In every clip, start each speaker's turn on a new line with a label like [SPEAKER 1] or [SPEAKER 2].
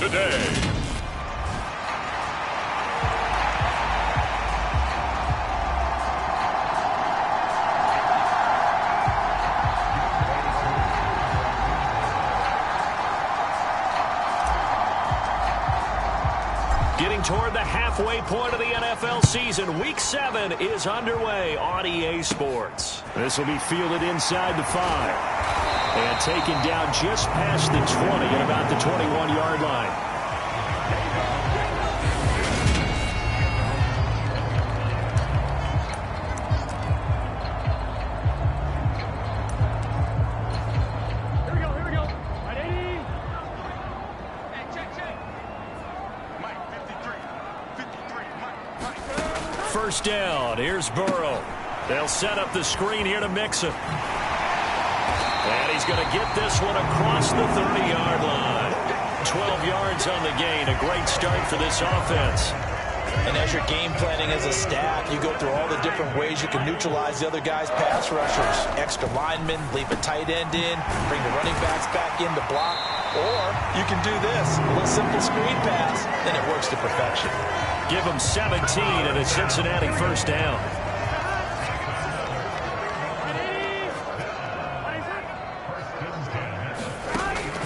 [SPEAKER 1] today. Getting toward the halfway point of the NFL season, Week 7 is underway on EA Sports. This will be fielded inside the 5. And taken down just past the 20 at about the 21-yard line. First down. Here's Burrow. They'll set up the screen here to Mixon. And he's going to get this one across the 30-yard line. 12 yards on the gain. A great start for this offense.
[SPEAKER 2] And as you're game planning as a staff, you go through all the different ways you can neutralize the other guy's pass rushers. Extra linemen, leave a tight end in, bring the running backs back in to block. Or you can do this, a little simple screen pass, and it works to perfection.
[SPEAKER 1] Give him 17 and a Cincinnati first down.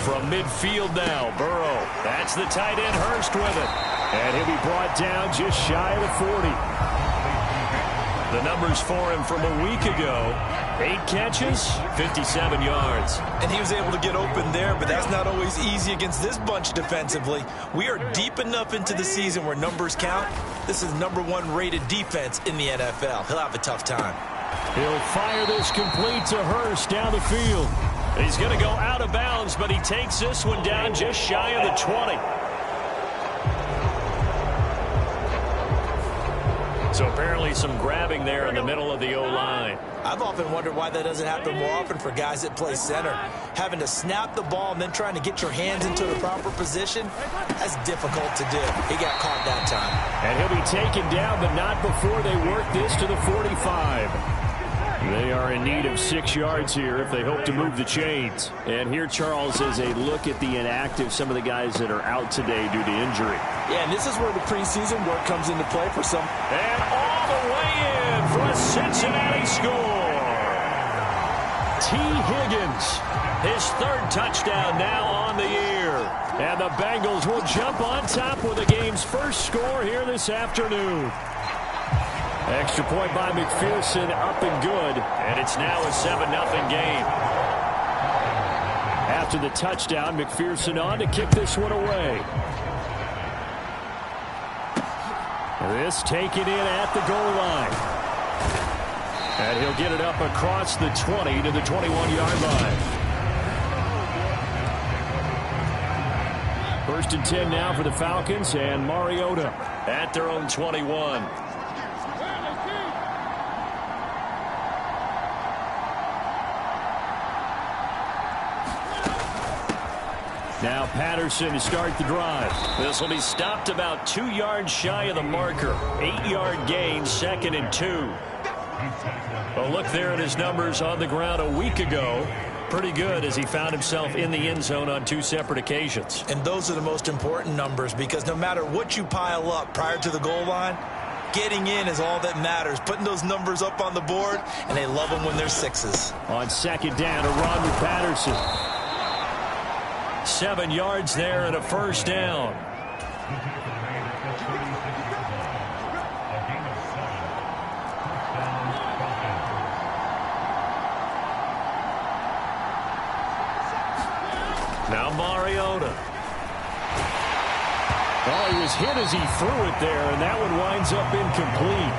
[SPEAKER 1] From midfield now, Burrow. That's the tight end, Hurst, with it. And he'll be brought down just shy of the 40. The numbers for him from a week ago. 8 catches, 57 yards.
[SPEAKER 2] And he was able to get open there, but that's not always easy against this bunch defensively. We are deep enough into the season where numbers count. This is #1 rated defense in the NFL. He'll have a tough time.
[SPEAKER 1] He'll fire this complete to Hurst down the field. He's going to go out of bounds, but he takes this one down just shy of the 20. So apparently some grabbing there in the middle of the O-line.
[SPEAKER 2] I've often wondered why that doesn't happen more often for guys that play center. Having to snap the ball and then trying to get your hands into the proper position, that's difficult to do. He got caught that time.
[SPEAKER 1] And he'll be taken down, but not before they work this to the 45. They are in need of 6 yards here if they hope to move the chains. And here, Charles, is a look at the inactive, some of the guys that are out today due to injury.
[SPEAKER 2] Yeah, and this is where the preseason work comes into play for some.
[SPEAKER 1] And all the way in for a Cincinnati score. T. Higgins, his 3rd touchdown now on the year. And the Bengals will jump on top with the game's first score here this afternoon. Extra point by McPherson, up and good. And it's now a 7-0 game. After the touchdown, McPherson on to kick this one away. This taken in at the goal line. And he'll get it up across the 20 to the 21-yard line. 1st and 10 now for the Falcons, and Mariota at their own 21. Now Patterson to start the drive. This will be stopped about 2 yards shy of the marker. 8-yard gain, 2nd and 2. A look there at his numbers on the ground a week ago. Pretty good as he found himself in the end zone on 2 separate occasions.
[SPEAKER 2] And those are the most important numbers because no matter what you pile up prior to the goal line, getting in is all that matters. Putting those numbers up on the board, and they love them when they're 6s.
[SPEAKER 1] On 2nd down, a run with Patterson. 7 yards there and a first down. Now Mariota. Oh, he was hit as he threw it there, and that one winds up incomplete.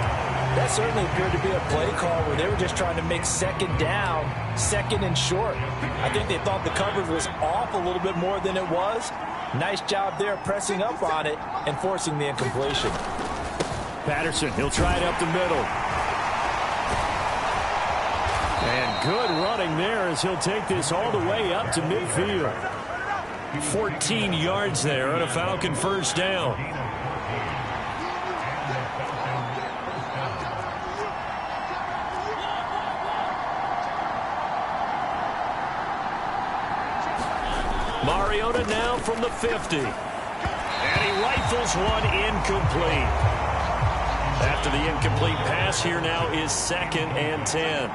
[SPEAKER 2] That certainly appeared to be a play call where they were just trying to make 2nd down, 2nd and short. I think they thought the coverage was off a little bit more than it was. Nice job there pressing up on it and forcing the incompletion.
[SPEAKER 1] Patterson, he'll try it up the middle. And good running there as he'll take this all the way up to midfield. 14 yards there on a Falcon first down. Mariota now from the 50. rifles one incomplete. After the incomplete pass, here now is 2nd and 10.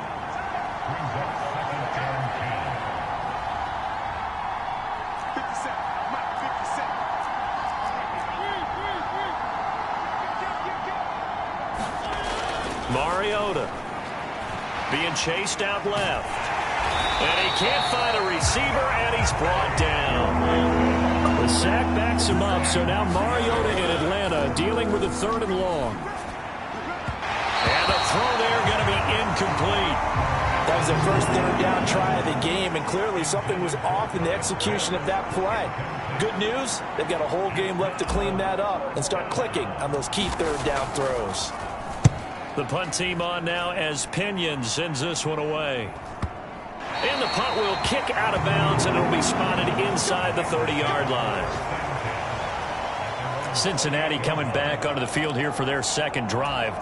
[SPEAKER 1] Mariota being chased out left. And he can't find a receiver, and he's brought down. The sack backs him up, so now Mariota in Atlanta dealing with a 3rd and long. And the throw there going to be incomplete.
[SPEAKER 2] That was the first 3rd down try of the game, and clearly something was off in the execution of that play. Good news, they've got a whole game left to clean that up and start clicking on those key 3rd down throws.
[SPEAKER 1] The punt team on now as Pinion sends this one away. And the punt will kick out of bounds, and it'll be spotted inside the 30-yard line. Cincinnati coming back onto the field here for their 2nd drive.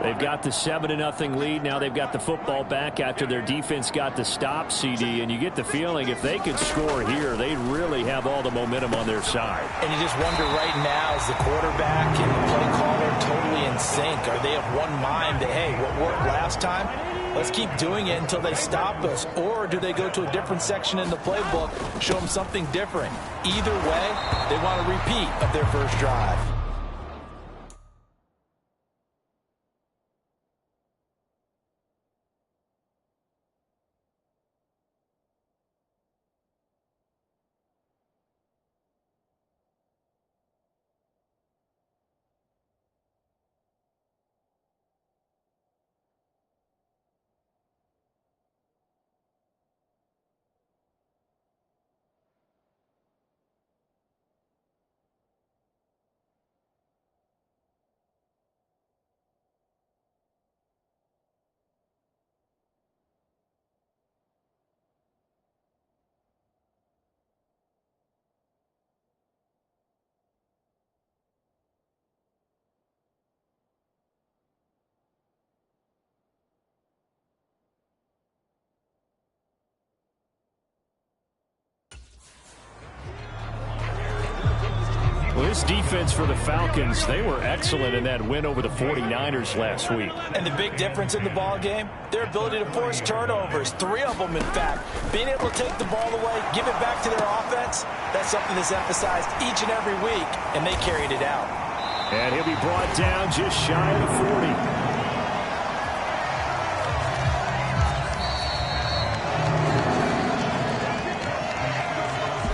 [SPEAKER 1] They've got the 7-0 lead. Now they've got the football back after their defense got the stop, CD. And you get the feeling if they could score here, they'd really have all the momentum on their side.
[SPEAKER 2] And you just wonder right now, is the quarterback and the play caller totally in sync? Are they of one mind that, hey, what worked last time? Let's keep doing it until they stop us. Or do they go to a different section in the playbook, show them something different? Either way, they want a repeat of their first drive.
[SPEAKER 1] Well, this defense for the Falcons, they were excellent in that win over the 49ers last week.
[SPEAKER 2] And the big difference in the ball game, their ability to force turnovers, 3 of them, in fact. Being able to take the ball away, give it back to their offense, that's something that's emphasized each and every week, and they carried it out.
[SPEAKER 1] And he'll be brought down just shy of the 40.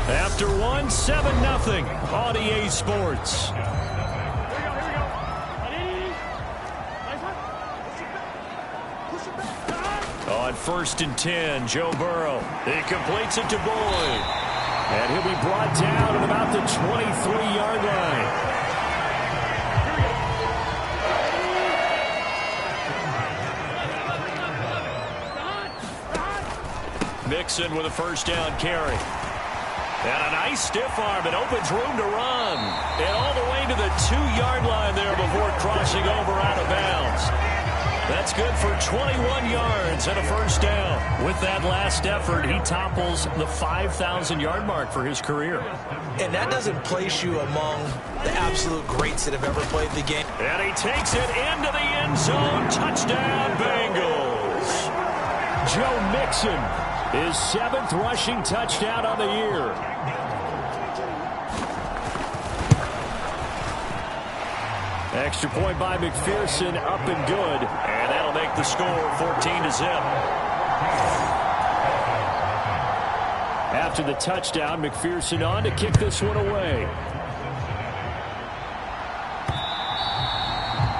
[SPEAKER 1] After one, 7-0 on EA Sports. On 1st and 10, Joe Burrow. He completes it to Boyd. And he'll be brought down at about the 23-yard line. Mixon with a 1st down carry. And a nice stiff arm. It opens room to run. And all the way to the 2-yard line there before crossing over out of bounds. That's good for 21 yards and a 1st down. With that last effort, he topples the 5,000-yard mark for his career.
[SPEAKER 2] And that doesn't place you among the absolute greats that have ever played the game.
[SPEAKER 1] And he takes it into the end zone. Touchdown, Bengals. Joe Mixon, his 7th rushing touchdown on the year. Extra point by McPherson, up and good. And that'll make the score 14-0. After the touchdown, McPherson on to kick this one away.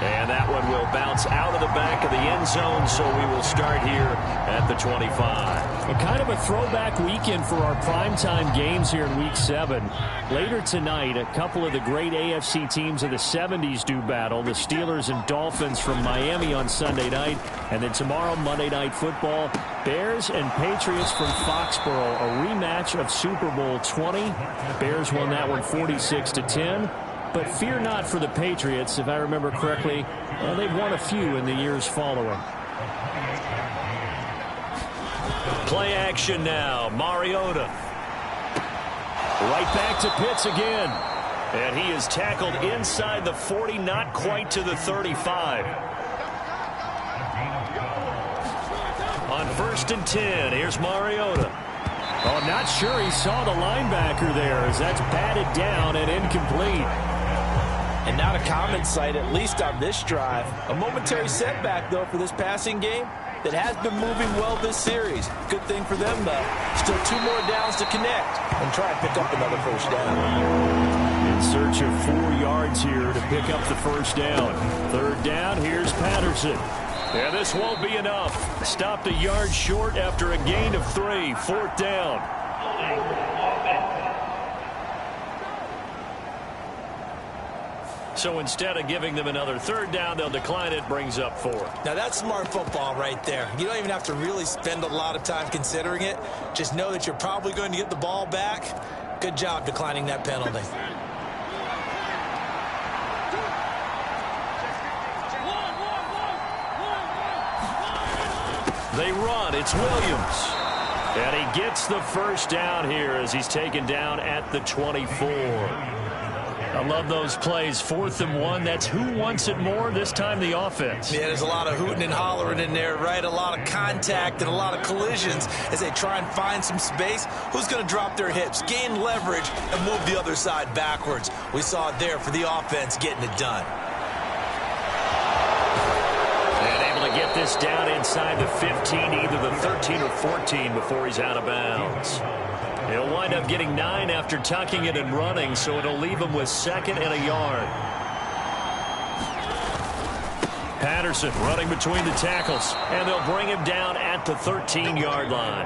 [SPEAKER 1] And that one will bounce out of the back of the end zone, so we will start here at the 25. A kind of a throwback weekend for our primetime games here in Week 7. Later tonight, a couple of the great AFC teams of the 70s do battle. The Steelers and Dolphins from Miami on Sunday night. And then tomorrow, Monday Night Football, Bears and Patriots from Foxborough. A rematch of Super Bowl 20. Bears won that one 46-10. But fear not for the Patriots. If I remember correctly, they've won a few in the years following. Play action now. Mariota. Right back to Pitts again. And he is tackled inside the 40, not quite to the 35. On 1st and 10, here's Mariota. Oh, not sure he saw the linebacker there as that's batted down and incomplete.
[SPEAKER 2] And not a common sight, at least on this drive. A momentary setback, though, for this passing game that has been moving well this series. Good thing for them, though. Still 2 more downs to connect and try and pick up another first down.
[SPEAKER 1] In search of 4 yards here to pick up the first down. 3rd down, here's Patterson. Yeah, this won't be enough. Stopped a yard short after a gain of 3. 4th down. So instead of giving them another 3rd down, they'll decline it, brings up 4.
[SPEAKER 2] Now that's smart football right there. You don't even have to really spend a lot of time considering it. Just know that you're probably going to get the ball back. Good job declining that penalty.
[SPEAKER 1] They run. It's Williams. And he gets the first down here as he's taken down at the 24. I love those plays. 4th and 1. That's who wants it more, this time the offense.
[SPEAKER 2] Yeah, there's a lot of hooting and hollering in there, right? A lot of contact and a lot of collisions as they try and find some space. Who's going to drop their hips, gain leverage, and move the other side backwards? We saw it there for the offense getting it done.
[SPEAKER 1] And able to get this down inside the 15, either the 13 or 14 before he's out of bounds. He'll wind up getting 9 after tucking it and running, so it'll leave him with 2nd and a yard. Patterson running between the tackles, and they'll bring him down at the 13-yard line.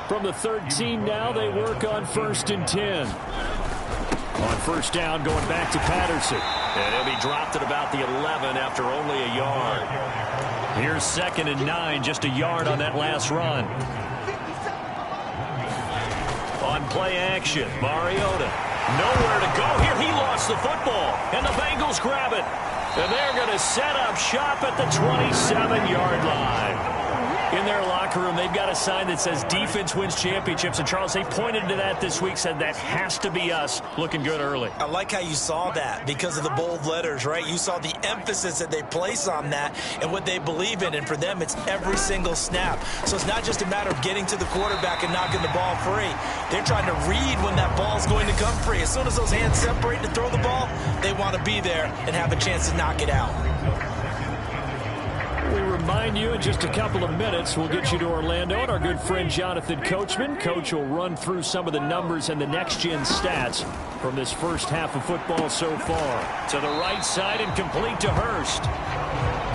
[SPEAKER 1] From the 13 now, they work on 1st and 10. On 1st down, going back to Patterson. And he'll be dropped at about the 11 after only a yard. Here's 2nd and 9, just a yard on that last run. On play action, Mariota. Nowhere to go here. He lost the football, and the Bengals grab it. And they're going to set up shop at the 27-yard line. In their locker room, they've got a sign that says defense wins championships. And, Charles, they pointed to that this week, said that has to be us. Looking good early.
[SPEAKER 2] I like how you saw that because of the bold letters, right? You saw the emphasis that they place on that and what they believe in. And for them, it's every single snap. So it's not just a matter of getting to the quarterback and knocking the ball free. They're trying to read when that ball's going to come free. As soon as those hands separate to throw the ball, they want to be there and have a chance to knock it out.
[SPEAKER 1] We remind you in just a couple of minutes, we'll get you to Orlando and our good friend Jonathan Coachman. Coach will run through some of the numbers and the next-gen stats from this first half of football so far. To the right side and complete to Hurst.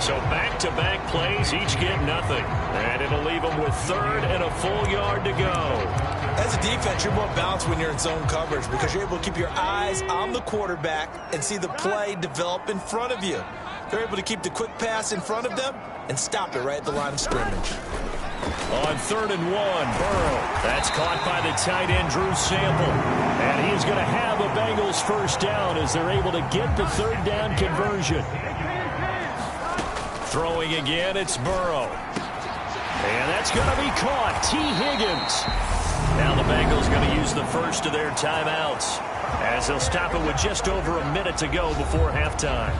[SPEAKER 1] So back-to-back plays, each get nothing. And it'll leave them with 3rd and a full yard to go.
[SPEAKER 2] As a defense, you're more balanced when you're in zone coverage because you're able to keep your eyes on the quarterback and see the play develop in front of you. They're able to keep the quick pass in front of them and stop it right at the line of scrimmage.
[SPEAKER 1] On 3rd and 1, Burrow. That's caught by the tight end, Drew Sample. And he's going to have a Bengals first down as they're able to get the 3rd down conversion. Throwing again, it's Burrow. And that's going to be caught. T. Higgins. Now the Bengals going to use the first of their timeouts as they'll stop it with just over a minute to go before halftime.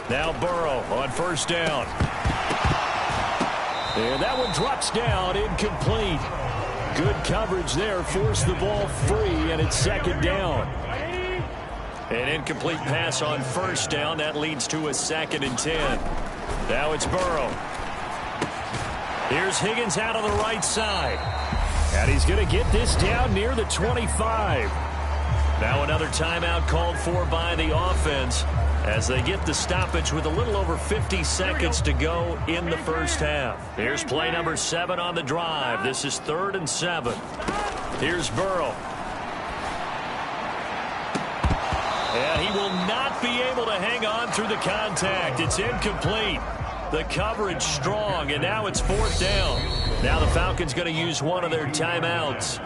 [SPEAKER 1] Now Burrow on 1st down. And that one drops down, incomplete. Good coverage there, forced the ball free, and it's 2nd down. An incomplete pass on 1st down. That leads to a 2nd and 10. Now it's Burrow. Here's Higgins out on the right side. And he's going to get this down near the 25. Now another timeout called for by the offense as they get the stoppage with a little over 50 seconds to go in the first half. Here's play number 7 on the drive. This is 3rd and 7. Here's Burrow. And he will not be able to hang on through the contact. It's incomplete. The coverage strong, and now it's 4th down. Now the Falcons going to use one of their timeouts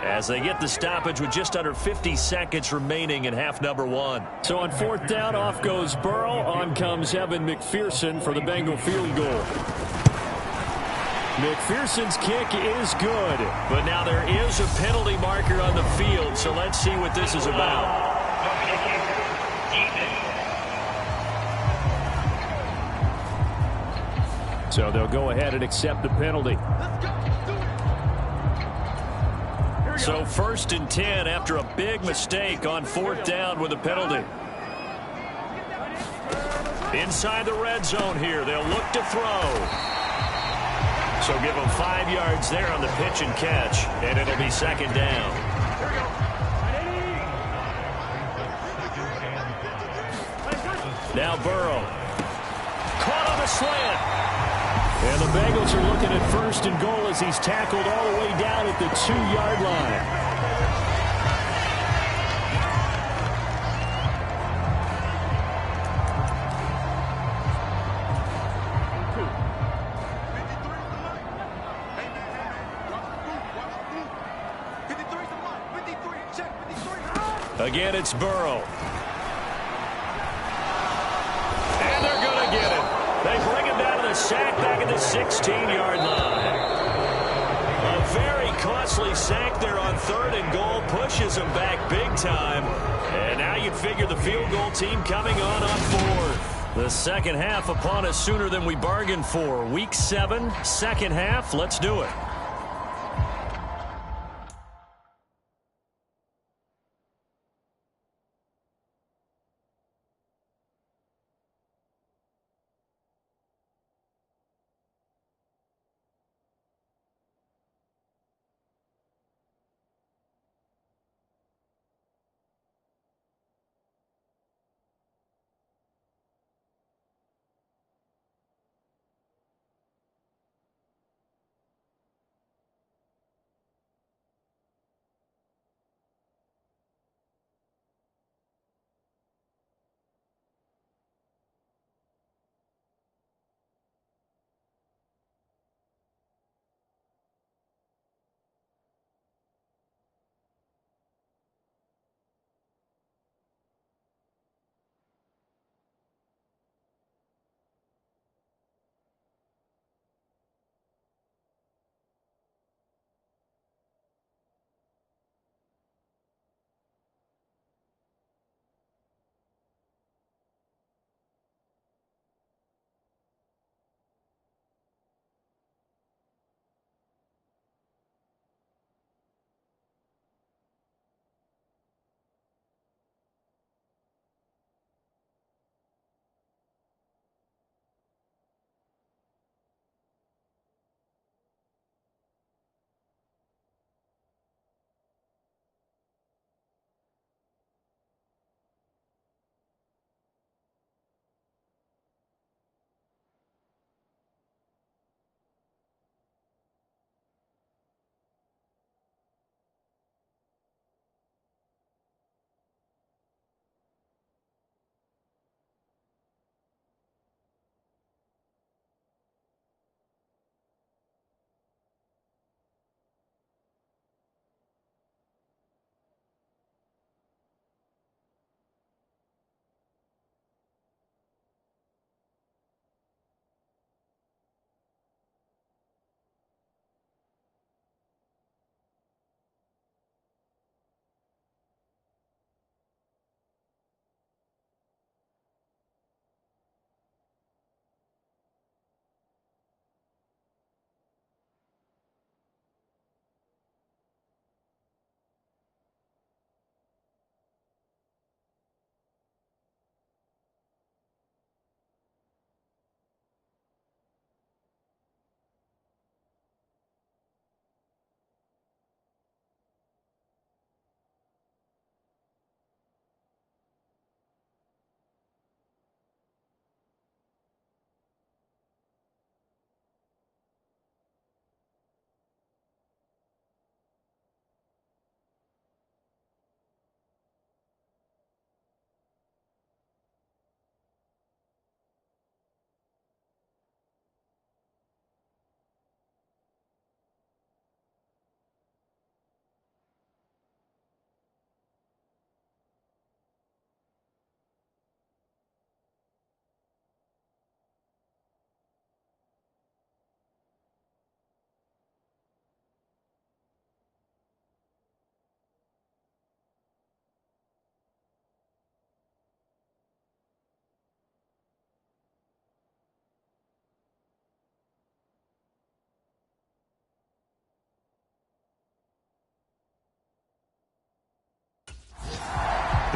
[SPEAKER 1] as they get the stoppage with just under 50 seconds remaining in half number 1. So on 4th down, off goes Burrow. On comes Evan McPherson for the Bengal field goal. McPherson's kick is good, but now there is a penalty marker on the field, so let's see what this is about. So they'll go ahead and accept the penalty. So 1st and 10 after a big mistake on 4th down with a penalty. Inside the red zone here, they'll look to throw. So give them 5 yards there on the pitch and catch, and it'll be 2nd down. Now Burrow. Caught on the slant. And the Bengals are looking at 1st and goal as he's tackled all the way down at the 2-yard line. Again, it's Burrow. And they're going to get it. They bring him down to the sack back at the 16-yard line. A very costly sack there on 3rd and goal. Pushes him back big time. And now you'd figure the field goal team coming on 4th. The second half upon us sooner than we bargained for. Week 7, second half. Let's do it.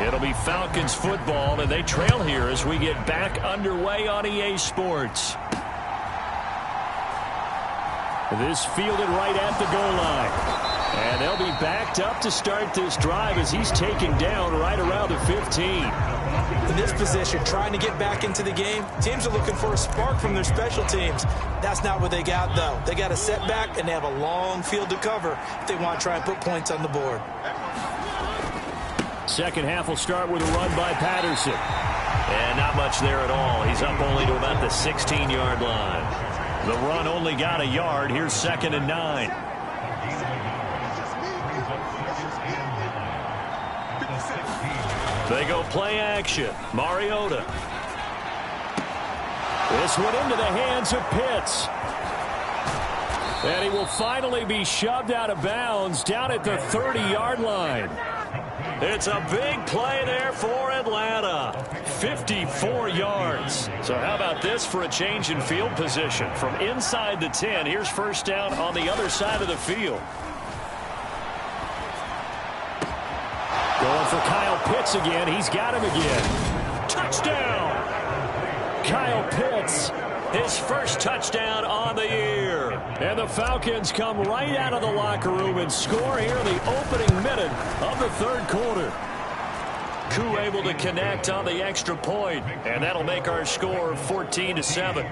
[SPEAKER 1] It'll be Falcons football, and they trail here as we get back underway on EA Sports. This fielded right at the goal line. And they'll be backed up to start this drive as he's taken down right around the 15.
[SPEAKER 2] In this position, trying to get back into the game, teams are looking for a spark from their special teams. That's not what they got, though. They got a setback, and they have a long field to cover if they want to try and put points on the board.
[SPEAKER 1] Second half will start with a run by Patterson. And not much there at all. He's up only to about the 16-yard line. The run only got a yard. Here's 2nd and 9. They go play action. Mariota. This one into the hands of Pitts. And he will finally be shoved out of bounds down at the 30-yard line. It's a big play there for Atlanta. 54 yards. So how about this for a change in field position? From inside the 10, here's first down on the other side of the field. Going for Kyle Pitts again. He's got him again. Touchdown! Kyle Pitts, his first touchdown on the year. And the Falcons come right out of the locker room and score here in the opening minute of the third quarter. Koo able to connect on the extra point, and that'll make our score 14-7.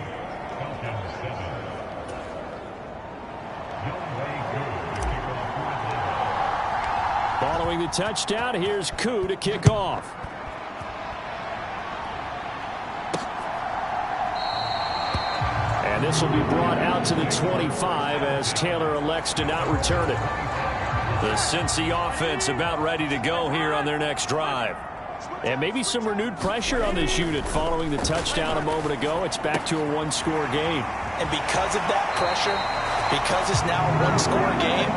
[SPEAKER 1] Following the touchdown, here's Koo to kick off. And this will be brought out to the 25 as Taylor elects to not return it. The Cincy offense about ready to go here on their next drive. And maybe some renewed pressure on this unit following the touchdown a moment ago. It's back to a one-score game.
[SPEAKER 2] And because of that pressure, because it's now a one-score game,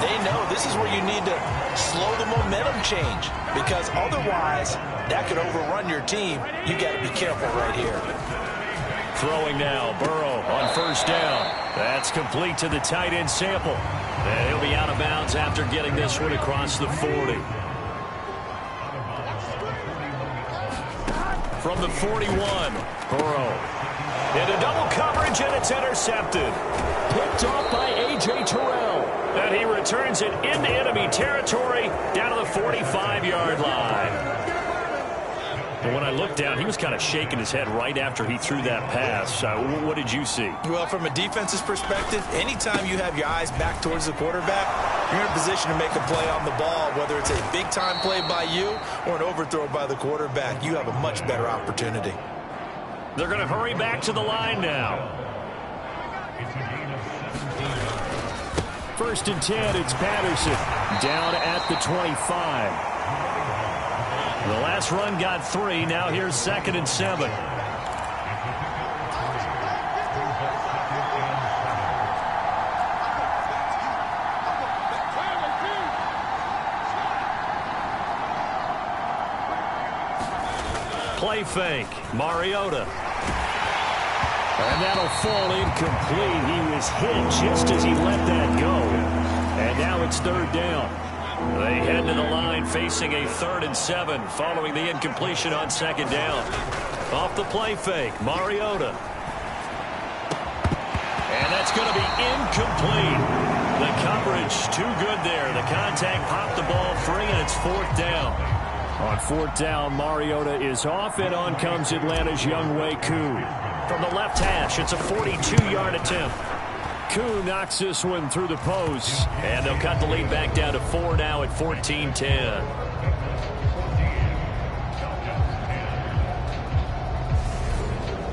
[SPEAKER 2] they know this is where you need to slow the momentum change, because otherwise that could overrun your team. You got to be careful right here.
[SPEAKER 1] Throwing now, Burrow on first down. That's complete to the tight end Sample. And he'll be out of bounds after getting this one across the 40. From the 41, Burrow. Into double coverage, and it's intercepted. Picked off by A.J. Terrell. And he returns it into enemy territory down to the 45-yard line. And when I looked down, he was kind of shaking his head right after he threw that pass. What did you see?
[SPEAKER 2] Well, from a defense's perspective, anytime you have your eyes back towards the quarterback, you're in a position to make a play on the ball, whether it's a big-time play by you or an overthrow by the quarterback. You have a much better opportunity.
[SPEAKER 1] They're going to hurry back to the line now. 1st and 10, it's Patterson down at the 25. The last run got 3. Now here's 2nd and 7. Play fake. Mariota. And that'll fall incomplete. He was hit just as he let that go. And now it's 3rd down. They head to the line facing a 3rd and 7 following the incompletion on 2nd down. Off the play fake, Mariota. And that's going to be incomplete. The coverage too good there. The contact popped the ball free, and it's 4th down. On 4th down, Mariota is off, and on comes Atlanta's Younghoe Koo. From the left hash, it's a 42-yard attempt. Koo knocks this one through the post, and they'll cut the lead back down to 4 now at 14-10.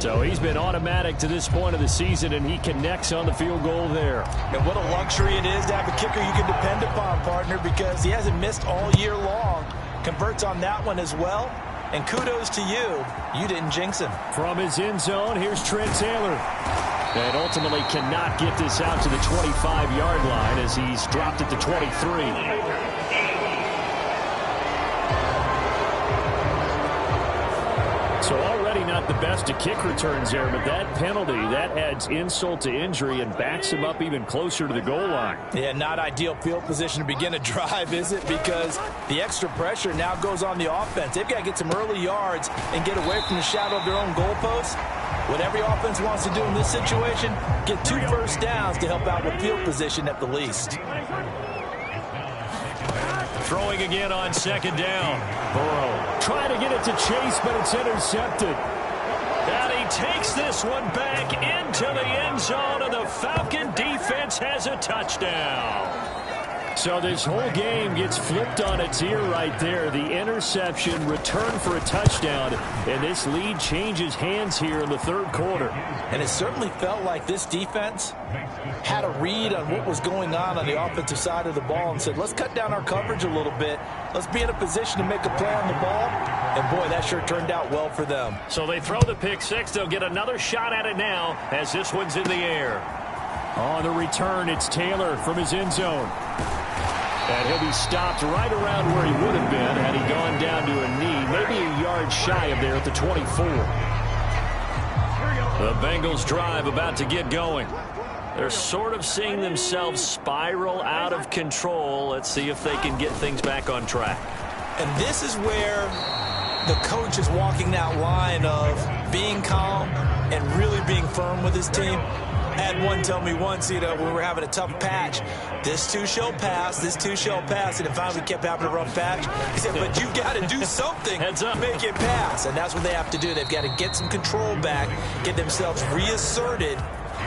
[SPEAKER 1] So he's been automatic to this point of the season, and he connects on the field goal there.
[SPEAKER 2] And what a luxury it is to have a kicker you can depend upon, partner, because he hasn't missed all year long. Converts on that one as well. And kudos to you. You didn't jinx him.
[SPEAKER 1] From his end zone, here's Trent Taylor. And ultimately cannot get this out to the 25-yard line as he's dropped at the 23. So already not the best of kick returns there, but that penalty, that adds insult to injury and backs him up even closer to the goal line.
[SPEAKER 2] Yeah, not ideal field position to begin a drive, is it? Because the extra pressure now goes on the offense. They've got to get some early yards and get away from the shadow of their own goalposts. What every offense wants to do in this situation, get 2 first downs to help out with field position at the least.
[SPEAKER 1] Throwing again on second down. Burrow trying to get it to Chase, but it's intercepted. And he takes this one back into the end zone, and the Falcon defense has a touchdown. So this whole game gets flipped on its ear right there. The interception, return for a touchdown, and this lead changes hands here in the third quarter.
[SPEAKER 2] And it certainly felt like this defense had a read on what was going on the offensive side of the ball and said, let's cut down our coverage a little bit. Let's be in a position to make a play on the ball. And, boy, that sure turned out well for them.
[SPEAKER 1] So they throw the pick six. They'll get another shot at it now as this one's in the air. On the return, it's Taylor from his end zone. And he'll be stopped right around where he would have been had he gone down to a knee, maybe a yard shy of there at the 24. The Bengals drive about to get going. They're sort of seeing themselves spiral out of control. Let's see if they can get things back on track.
[SPEAKER 2] And this is where the coach is walking that line of being calm and really being firm with his team. I had one tell me once, when we were having a tough patch, this too shall pass, this too shall pass, and it finally kept having a rough patch. He said, but you've got to do something to make it pass, and that's what they have to do. They've got to get some control back, get themselves reasserted,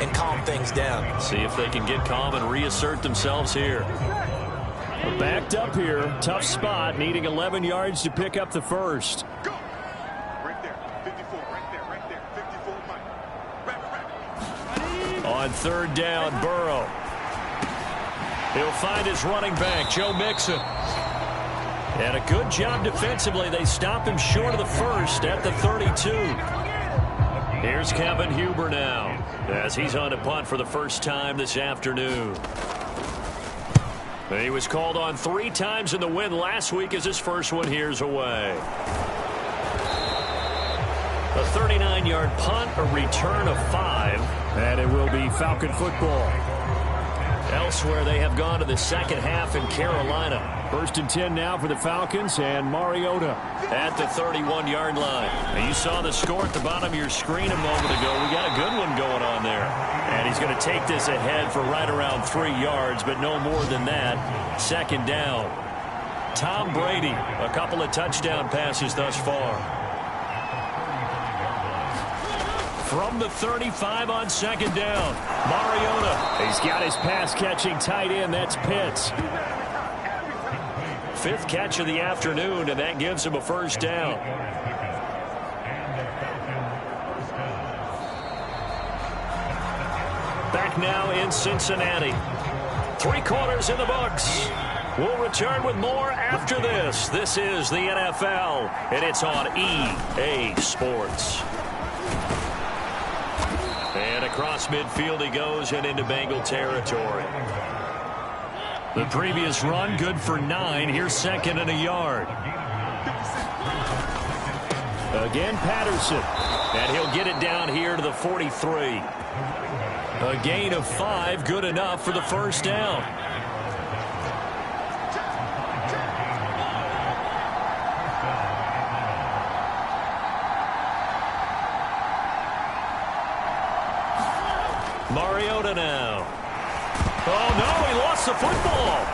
[SPEAKER 2] and calm things down.
[SPEAKER 1] See if they can get calm and reassert themselves here. We're backed up here, tough spot, needing 11 yards to pick up the first.
[SPEAKER 3] Go! Right there, 54, right there, 54, Mike.
[SPEAKER 1] On third down, Burrow. He'll find his running back, Joe Mixon. And a good job defensively. They stop him short of the first at the 32. Here's Kevin Huber now as he's on a punt for the first time this afternoon. He was called on 3 times in the win last week as his first one here's away. A 39-yard punt, a return of 5, and it will be Falcon football. Elsewhere, they have gone to the second half in Carolina. 1st and 10 now for the Falcons, and Mariota at the 31-yard line. Now, you saw the score at the bottom of your screen a moment ago. We got a good one going on there. And he's going to take this ahead for right around 3 yards, but no more than that. 2nd down. Tom Brady, a couple of touchdown passes thus far. From the 35 on 2nd down, Mariota. He's got his pass-catching tight end. That's Pitts. 5th catch of the afternoon, and that gives him a first down. Back now in Cincinnati. 3 quarters in the books. We'll return with more after this. This is the NFL, and it's on EA Sports. And across midfield he goes and into Bengal territory. The previous run good for 9. Here's 2nd and a yard. Again Patterson. And he'll get it down here to the 43. A gain of 5, good enough for the first down. Mariota now. Oh, no, he lost the football.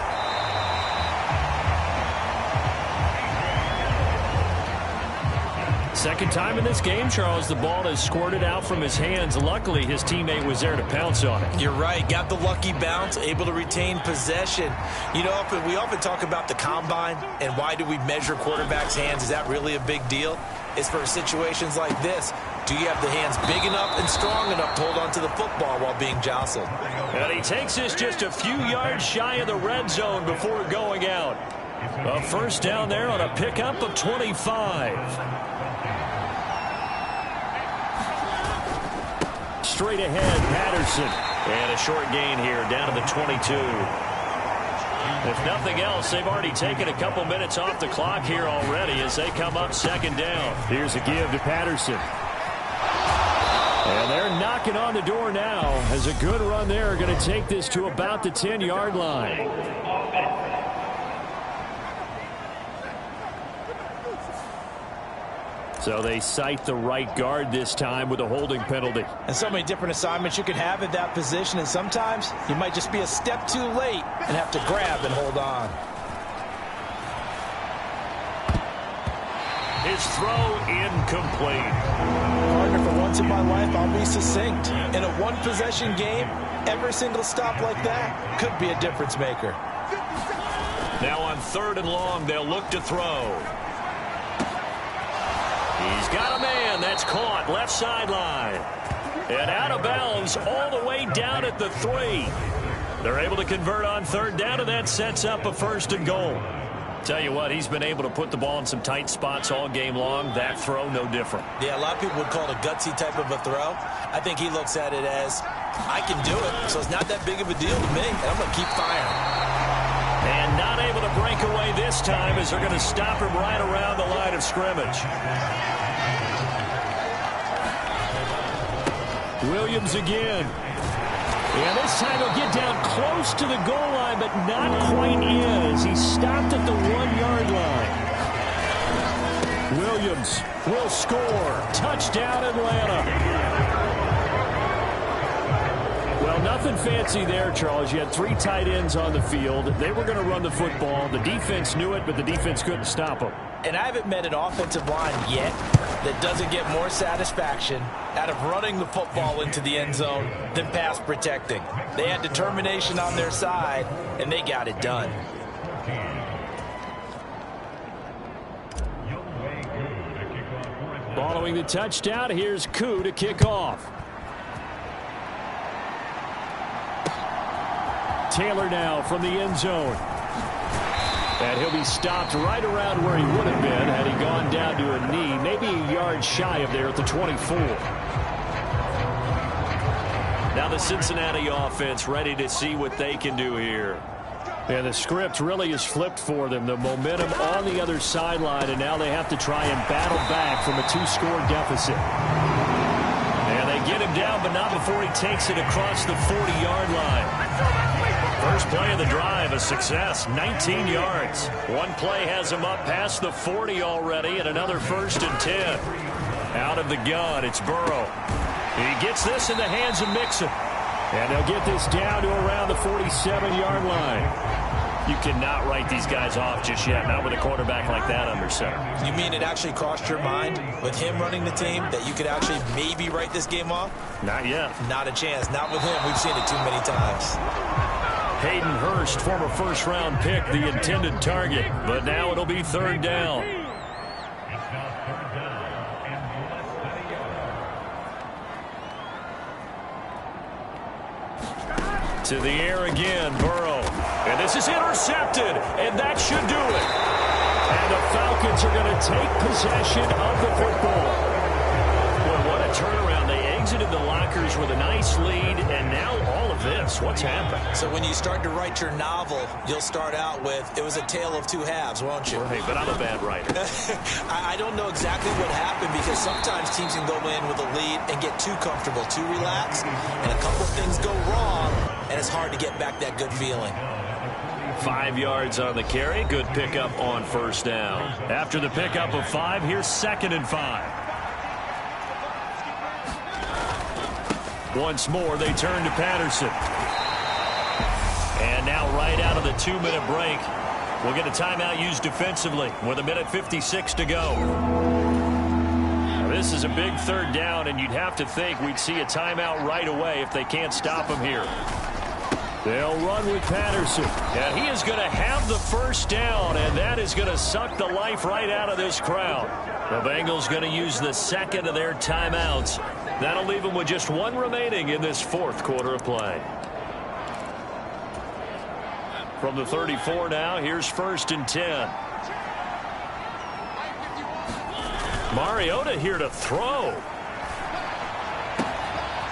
[SPEAKER 1] Second time in this game, Charles, the ball has squirted out from his hands. Luckily, his teammate was there to pounce on it.
[SPEAKER 2] You're right. Got the lucky bounce, able to retain possession. We often talk about the combine and why do we measure quarterbacks' hands. Is that really a big deal? It's for situations like this. Do you have the hands big enough and strong enough to hold on to the football while being jostled?
[SPEAKER 1] And he takes this just a few yards shy of the red zone before going out. A first down there on a pickup of 25. Straight ahead, Patterson. And a short gain here down to the 22. If nothing else, they've already taken a couple minutes off the clock here already as they come up 2nd down. Here's a give to Patterson. And they're knocking on the door now as a good run there. Going to take this to about the 10-yard line. So they cite the right guard this time with a holding penalty.
[SPEAKER 2] And so many different assignments you can have at that position, and sometimes you might just be a step too late and have to grab and hold on.
[SPEAKER 1] His throw incomplete.
[SPEAKER 2] Partner, for once in my life, I'll be succinct. In a one-possession game, every single stop like that could be a difference maker.
[SPEAKER 1] Now on 3rd and long, they'll look to throw. He's got a man. That's caught. Left sideline. And out of bounds all the way down at the 3. They're able to convert on 3rd down, and that sets up a 1st and goal. Tell you what, he's been able to put the ball in some tight spots all game long. That throw, no different.
[SPEAKER 2] Yeah, a lot of people would call it a gutsy type of a throw. I think he looks at it as, I can do it, so it's not that big of a deal to me, and I'm going to keep firing.
[SPEAKER 1] And not able to break away this time as they're going to stop him right around the line of scrimmage. Williams again. And this time he'll get down close to the goal line, but not quite is. He's stopped at the 1-yard line. Williams will score. Touchdown, Atlanta. Well, nothing fancy there, Charles. You had 3 tight ends on the field. They were going to run the football. The defense knew it, but the defense couldn't stop them.
[SPEAKER 2] And I haven't met an offensive line yet that doesn't get more satisfaction out of running the football into the end zone than pass protecting. They had determination on their side, and they got it done.
[SPEAKER 1] Following the touchdown, here's Koo to kick off. Taylor now from the end zone. And he'll be stopped right around where he would have been had he gone down to a knee, maybe a yard shy of there at the 24. Now the Cincinnati offense ready to see what they can do here. And the script really is flipped for them. The momentum on the other sideline, and now they have to try and battle back from a 2-score deficit. And they get him down, but not before he takes it across the 40-yard line. First play of the drive, a success, 19 yards. One play has him up past the 40 already, and another 1st and 10. Out of the gun, it's Burrow. He gets this in the hands of Mixon. And they'll get this down to around the 47-yard line. You cannot write these guys off just yet, not with a quarterback like that under center.
[SPEAKER 2] You mean it actually crossed your mind with him running the team that you could actually maybe write this game off?
[SPEAKER 1] Not yet.
[SPEAKER 2] Not a chance. Not with him. We've seen it too many times.
[SPEAKER 1] Hayden Hurst, former first-round pick, the intended target. But now it'll be 3rd down. To the air again, Burrow. And this is intercepted, and that should do it. And the Falcons are going to take possession of the football. Boy, what a turnaround. They exited the lockers with a nice lead, and now all of this. What's happened?
[SPEAKER 2] So when you start to write your novel, you'll start out with, it was a tale of 2 halves, won't you?
[SPEAKER 1] Right, but I'm a bad writer.
[SPEAKER 2] I don't know exactly what happened because sometimes teams can go in with a lead and get too comfortable, too relaxed, and a couple things go wrong, and it's hard to get back that good feeling.
[SPEAKER 1] 5 yards on the carry. Good pickup on 1st down. After the pickup of 5, here's 2nd and 5. Once more, they turn to Patterson. And now right out of the 2-minute break, we'll get a timeout used defensively with 1:56 to go. Now, this is a big 3rd down, and you'd have to think we'd see a timeout right away if they can't stop him here. They'll run with Patterson. And he is going to have the 1st down, and that is going to suck the life right out of this crowd. The Bengals going to use the 2nd of their timeouts. That'll leave them with just 1 remaining in this 4th quarter of play. From the 34 now, here's 1st and 10. Mariota here to throw.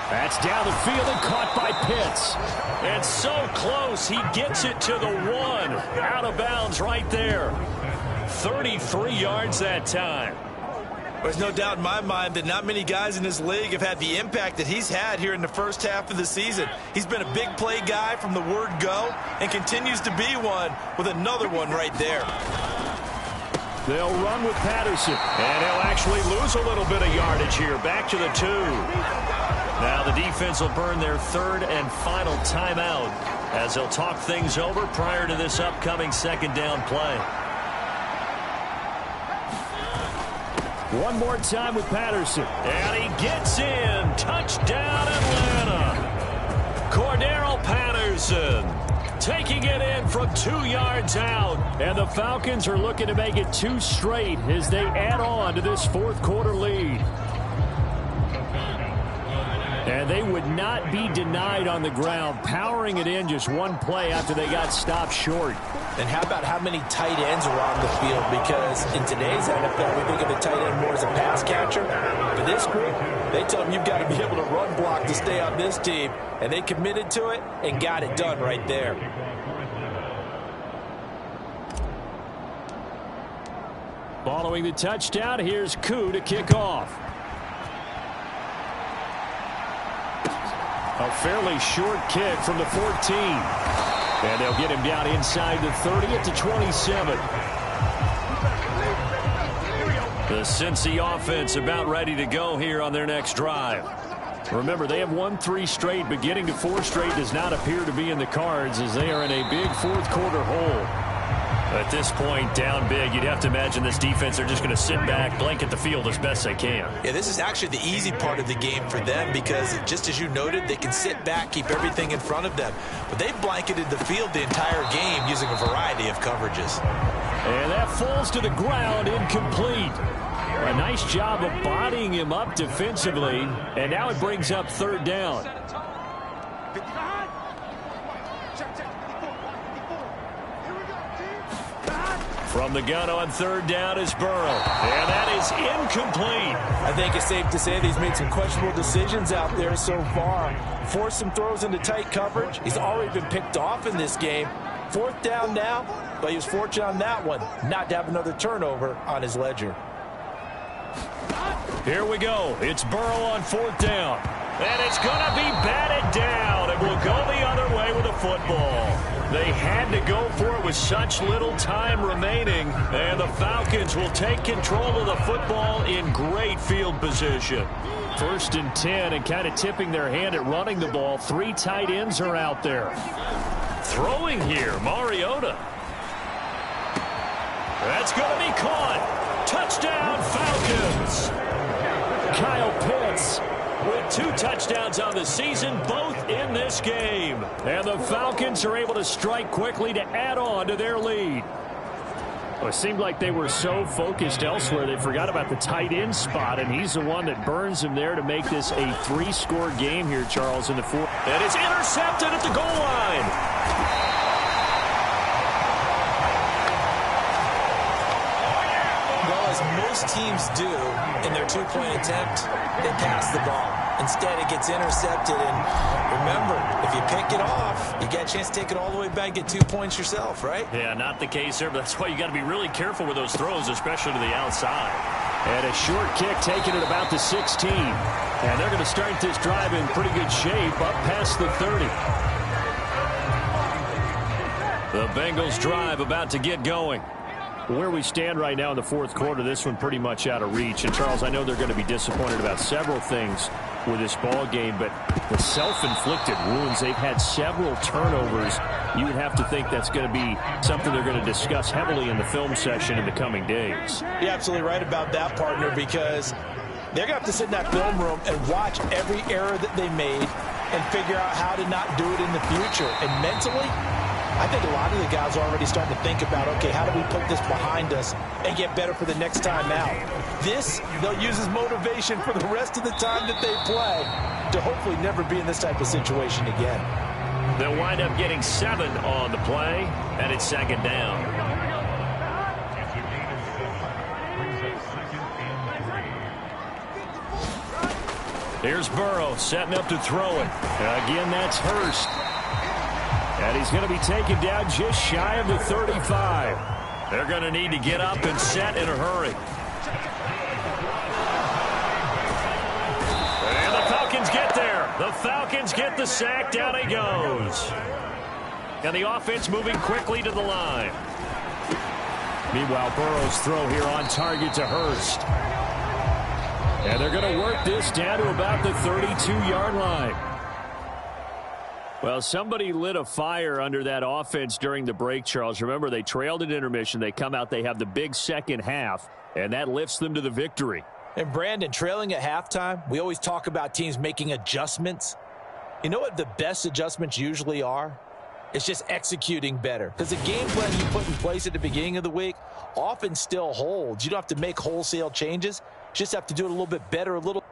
[SPEAKER 1] That's down the field and caught by Pitts. And so close, he gets it to the 1. Out of bounds right there. 33 yards that time.
[SPEAKER 2] There's no doubt in my mind that not many guys in this league have had the impact that he's had here in the first half of the season. He's been a big play guy from the word go and continues to be one with another one right there.
[SPEAKER 1] They'll run with Patterson, and he'll actually lose a little bit of yardage here. Back to the 2. Now the defense will burn their third and final timeout as they'll talk things over prior to this upcoming second down play. One more time with Patterson. And he gets in. Touchdown, Atlanta. Cordarrelle Patterson taking it in from 2 yards out. And the Falcons are looking to make it 2 straight as they add on to this fourth quarter lead. And they would not be denied on the ground, powering it in just one play after they got stopped short.
[SPEAKER 2] And how about how many tight ends are on the field? Because in today's NFL, we think of the tight end more as a pass catcher. For this group, they tell them you've got to be able to run block to stay on this team. And they committed to it and got it done right there.
[SPEAKER 1] Following the touchdown, here's Koo to kick off. A fairly short kick from the 14. And they'll get him down inside the 30 at the 27. The Cincy offense about ready to go here on their next drive. Remember, they have won 3 straight, but getting to 4 straight does not appear to be in the cards as they are in a big fourth quarter hole. At this point, down big, you'd have to imagine this defense are just going to sit back, blanket the field as best they can.
[SPEAKER 2] Yeah, this is actually the easy part of the game for them because, just as you noted, they can sit back, keep everything in front of them. But they've blanketed the field the entire game using a variety of coverages.
[SPEAKER 1] And that falls to the ground, incomplete. A nice job of bodying him up defensively, and now it brings up third down. From the gun on third down is Burrow. And that is incomplete.
[SPEAKER 2] I think it's safe to say that he's made some questionable decisions out there so far. Forced some throws into tight coverage. He's already been picked off in this game. Fourth down now, but he was fortunate on that one not to have another turnover on his ledger.
[SPEAKER 1] Here we go. It's Burrow on fourth down. And it's going to be batted down. It will go the other way with the football. They had to go for it with such little time remaining. And the Falcons will take control of the football in great field position. 1st and 10, and kind of tipping their hand at running the ball. 3 tight ends are out there. Throwing here, Mariota. That's going to be caught. Touchdown, Falcons. Kyle Pitts with 2 touchdowns on the season, both in this game. And the Falcons are able to strike quickly to add on to their lead. Well, it seemed like they were so focused elsewhere they forgot about the tight end spot, and he's the one that burns him there to make this a 3-score game here, Charles, in the fourth. And it's intercepted at the goal line.
[SPEAKER 2] Most teams do in their 2-point attempt, they pass the ball. Instead, it gets intercepted. And remember, if you pick it off, you get a chance to take it all the way back, get 2 points yourself, right?
[SPEAKER 1] Yeah, not the case there, but that's why you got to be really careful with those throws, especially to the outside. And a short kick taken at about the 16. And they're going to start this drive in pretty good shape up past the 30. The Bengals drive about to get going. Where we stand right now in the fourth quarter, this one pretty much out of reach. And, Charles, I know they're going to be disappointed about several things with this ball game, but the self-inflicted wounds, they've had several turnovers. You would have to think that's going to be something they're going to discuss heavily in the film session in the coming days.
[SPEAKER 2] You're absolutely right about that, partner, because they're going to have to sit in that film room and watch every error that they made and figure out how to not do it in the future. And mentally, I think a lot of the guys are already starting to think about, okay, how do we put this behind us and get better for the next time out? This, they'll use as motivation for the rest of the time that they play to hopefully never be in this type of situation again.
[SPEAKER 1] They'll wind up getting 7 on the play, and it's second down. Here's Burrow setting up to throw it. Again, that's Hurst. And he's going to be taken down just shy of the 35. They're going to need to get up and set in a hurry. The Falcons get the sack. Down he goes. And the offense moving quickly to the line. Meanwhile, Burrow's throw here on target to Hurst. And they're going to work this down to about the 32-yard line. Well, somebody lit a fire under that offense during the break, Charles. Remember, they trailed at intermission. They come out, they have the big second half, and that lifts them to the victory.
[SPEAKER 2] And Brandon, trailing at halftime, we always talk about teams making adjustments. You know what the best adjustments usually are? It's just executing better. Because the game plan you put in place at the beginning of the week often still holds. You don't have to make wholesale changes. You just have to do it a little bit better, a little